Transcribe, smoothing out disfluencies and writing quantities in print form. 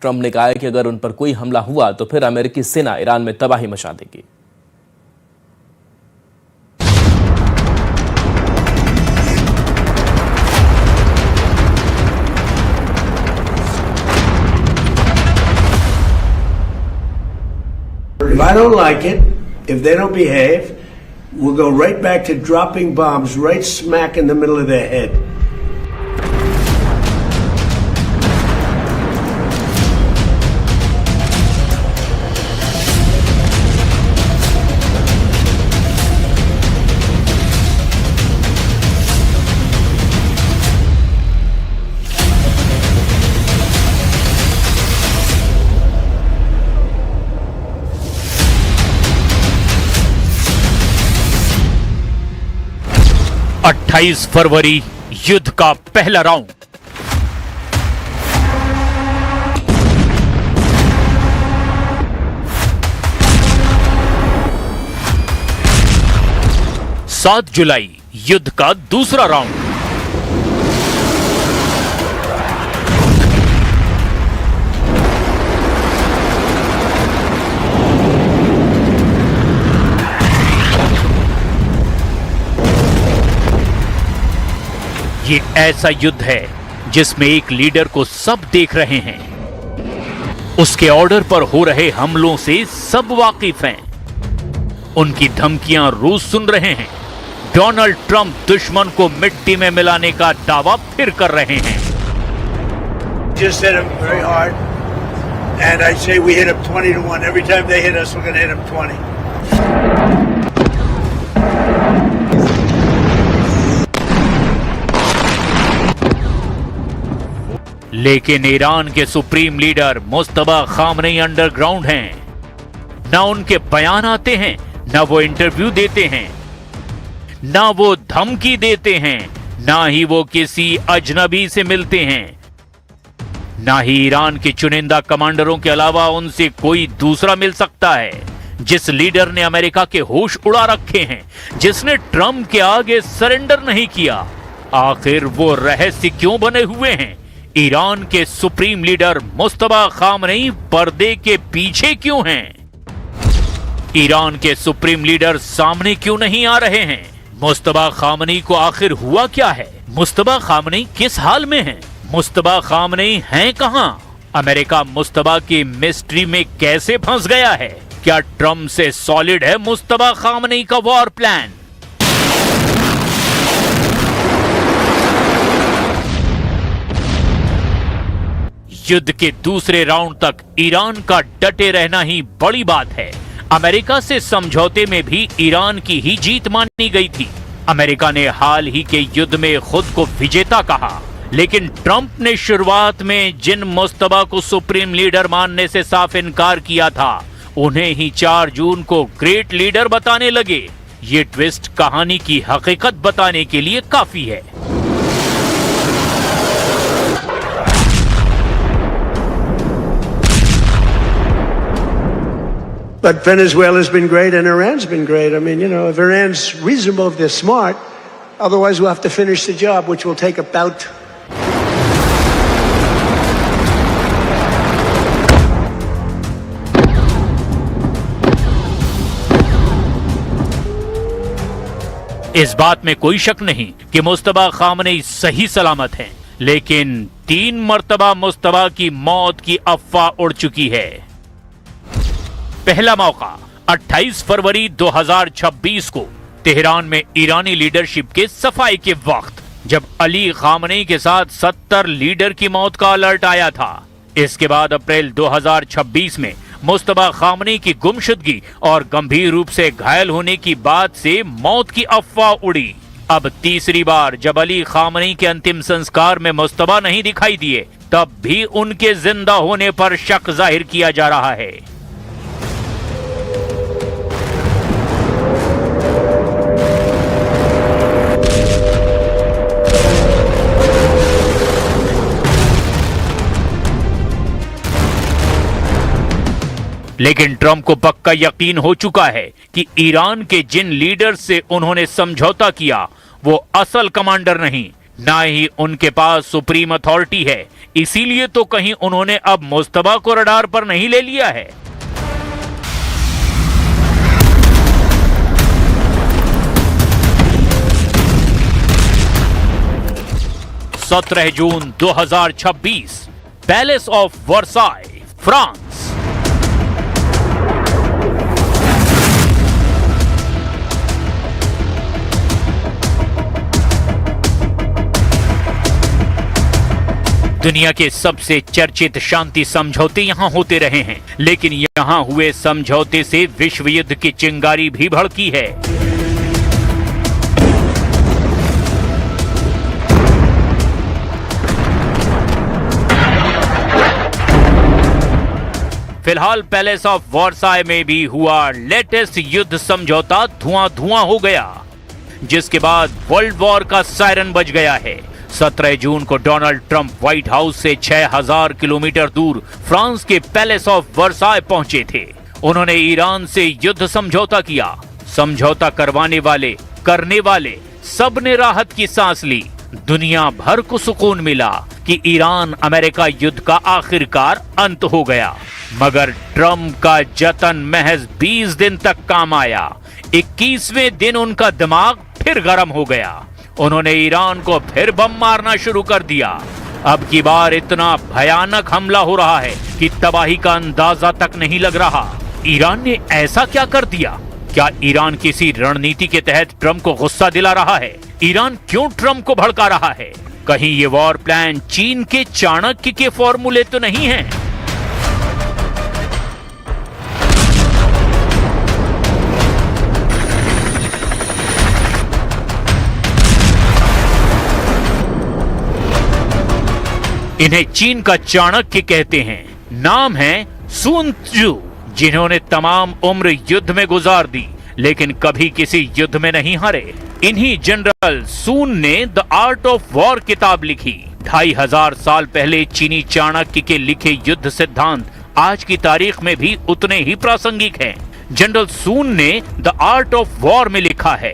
Trump ने कहा है कि अगर उन पर कोई हमला हुआ तो फिर अमेरिकी सेना ईरान में तबाही मचा देगी। If I don't like it, if they don't behave, we'll go right back to dropping bombs right smack in the middle of their head. अट्ठाईस फरवरी युद्ध का पहला राउंड। सात जुलाई युद्ध का दूसरा राउंड। ये ऐसा युद्ध है जिसमें एक लीडर को सब देख रहे हैं, उसके ऑर्डर पर हो रहे हमलों से सब वाकिफ हैं, उनकी धमकियां रूस सुन रहे हैं। डोनाल्ड ट्रंप दुश्मन को मिट्टी में मिलाने का दावा फिर कर रहे हैं। Just hit them very hard, and I say we hit them 20-1. Every time they hit us, we're going to hit them 20. लेकिन ईरान के supreme leader Mustafa Khamenei underground हैं। ना उनके बयान आते हैं, ना वो इंटरव्यू देते हैं, ना वो धमकी देते हैं, ना ही वो किसी अजनबी से मिलते हैं, ना ही ईरान के चुनिंदा कमांडरों के अलावा उनसे कोई दूसरा मिल सकता है। जिस लीडर ने अमेरिका के होश उड़ा रखे हैं, जिसने ट्रंप के आगे सरेंडर नहीं किया, आखिर वो रहस्य क्यों बने हुए हैं? ईरान के सुप्रीम लीडर मुस्तफा खामनेई पर्दे के पीछे क्यों हैं? ईरान के सुप्रीम लीडर सामने क्यों नहीं आ रहे हैं? मुस्तफा खामनेई को आखिर हुआ क्या है? मुस्तफा खामनेई किस हाल में हैं? मुस्तफा खामनेई हैं कहां? अमेरिका मुस्तफा की मिस्ट्री में कैसे फंस गया है? क्या ट्रंप से सॉलिड है मुस्तफा खामनेई का वॉर प्लान? युद्ध के दूसरे राउंड तक ईरान का डटे रहना ही बड़ी बात है। अमेरिका से समझौते में भी ईरान की ही जीत मानी गई थी। अमेरिका ने हाल ही के युद्ध में खुद को विजेता कहा, लेकिन ट्रंप ने शुरुआत में जिन मुस्तफा को सुप्रीम लीडर मानने से साफ इनकार किया था, उन्हें ही 4 जून को ग्रेट लीडर बताने लगे। ये ट्विस्ट कहानी की हकीकत बताने के लिए काफी है। But Venezuela's been great and Iran's been great. I mean, you know, if Iran's reasonable, if they're smart, otherwise we'll have to finish the job, which will take about... इस बात में कोई शक नहीं कि मुस्तफा खामनेई सही सलामत हैं, लेकिन 3 मर्तबा मुस्तफा की मौत की अफवाह उड़ चुकी है। पहला मौका 28 फरवरी 2026 को तेहरान में ईरानी लीडरशिप के सफाई के वक्त, जब अली खामनेई के साथ 70 लीडर की मौत का अलर्ट आया था। इसके बाद अप्रैल 2026 में मुस्तफा खामनेई की गुमशुदगी और गंभीर रूप से घायल होने की बात से मौत की अफवाह उड़ी। अब तीसरी बार जब अली खामनेई के अंतिम संस्कार में मुस्तफा नहीं दिखाई दिए, तब भी उनके जिंदा होने पर शक जाहिर किया जा रहा है। लेकिन ट्रंप को पक्का यकीन हो चुका है कि ईरान के जिन लीडर से उन्होंने समझौता किया, वो असल कमांडर नहीं, ना ही उनके पास सुप्रीम अथॉरिटी है, इसीलिए तो कहीं उन्होंने अब मुस्तबा को रडार पर नहीं ले लिया है। सत्रह जून 2026, पैलेस ऑफ वर्साई, फ्रांस। दुनिया के सबसे चर्चित शांति समझौते यहां होते रहे हैं, लेकिन यहां हुए समझौते से विश्व युद्ध की चिंगारी भी भड़की है। फिलहाल पैलेस ऑफ वर्साई में भी हुआ लेटेस्ट युद्ध समझौता धुआं धुआं हो गया, जिसके बाद वर्ल्ड वॉर का सायरन बज गया है। 17 जून को डोनाल्ड ट्रंप व्हाइट हाउस से 6000 किलोमीटर दूर फ्रांस के पैलेस ऑफ वर्साई पहुंचे थे। उन्होंने ईरान से युद्ध समझौता किया। समझौता करने वाले सब ने राहत की सांस ली। दुनिया भर को सुकून मिला कि ईरान अमेरिका युद्ध का आखिरकार अंत हो गया। मगर ट्रंप का जतन महज 20 दिन तक काम आया। 21वें दिन उनका दिमाग फिर गर्म हो गया। उन्होंने ईरान को फिर बम मारना शुरू कर दिया। अब की बार इतना भयानक हमला हो रहा है कि तबाही का अंदाजा तक नहीं लग रहा। ईरान ने ऐसा क्या कर दिया? क्या ईरान किसी रणनीति के तहत ट्रंप को गुस्सा दिला रहा है? ईरान क्यों ट्रंप को भड़का रहा है? कहीं ये वॉर प्लान चीन के चाणक्य के फॉर्मूले तो नहीं है? इन्हें चीन का चाणक्य कहते हैं। नाम है sun tzu, जिन्होंने तमाम उम्र युद्ध में गुजार दी, लेकिन कभी किसी युद्ध में नहीं हारे। इन्हीं जनरल सून ने द आर्ट ऑफ वॉर किताब लिखी। 2500 साल पहले चीनी चाणक्य के लिखे युद्ध सिद्धांत आज की तारीख में भी उतने ही प्रासंगिक हैं। जनरल सून ने द आर्ट ऑफ वॉर में लिखा है,